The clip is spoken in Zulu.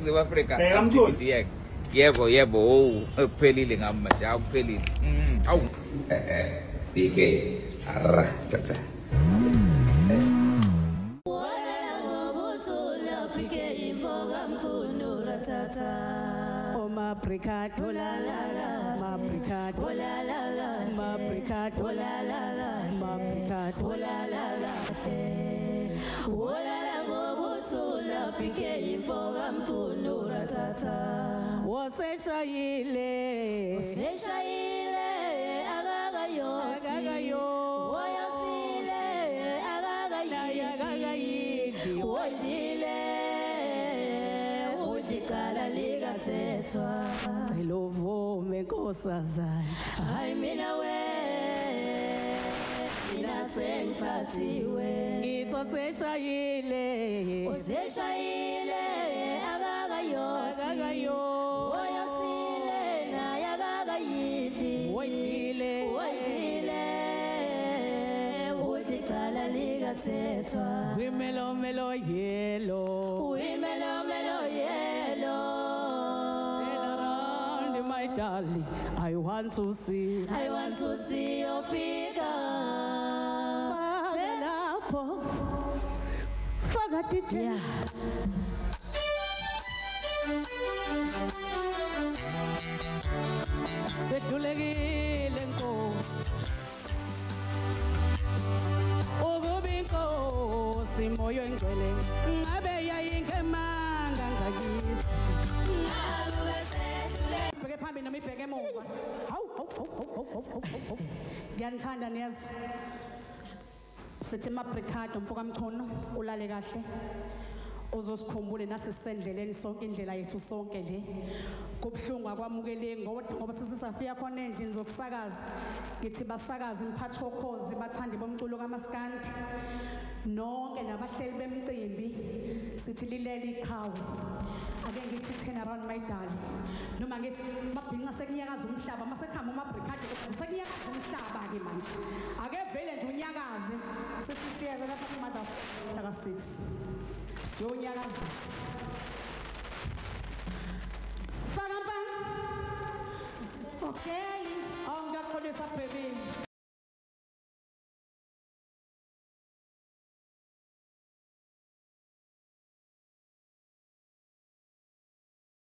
South Africa yebo kuphelile ngamanje awuphelile awu BK ara tata Maprikat olalaga maprikat olalaga maprikat olalaga maprikat olalaga olala ngokuthula phike imfoka mthundu ratata oseshayile akakayo oyasile akakayidi oyile udicala likathethwa ilovume nkosazana hayi mina sengithathiwe ngitho seshayile akakayo oyasile naye akakayidli oyidlile udicala likathethwa wimelomelo yelo my darling, I want to see your figure. Faga DJ. Sedulegile nkosi. Ukubinkosi moyo engcwele. Ngabe yayingemanga ngakithi. Phambi noma ibheke emuva hawu ngiyanithanda niyezwa sithi mabricado mfoka mkhono ulale kahle uzosikhumbule nathi sisendleleni sonke indlela yethu sonke le kubhlungu akwamukeleki ngoba sisafika khona endlini zokusakaza ngithi basakaza imphathi okhozi bathandi bomculo kaMaskandi nonke nabahleli bemcimbi sithi lilele iqhawe ake ngithi turn around my darling noma ngithi mabhinqa sekunyakaza umhlaba masekhamba umabricado sekunyakaza umhlaba ke manje ake vele nje unyakaze sesifiyeza lapha kumada hlaka 6 siyonyakaza faka mpana okay awungaqolisa baby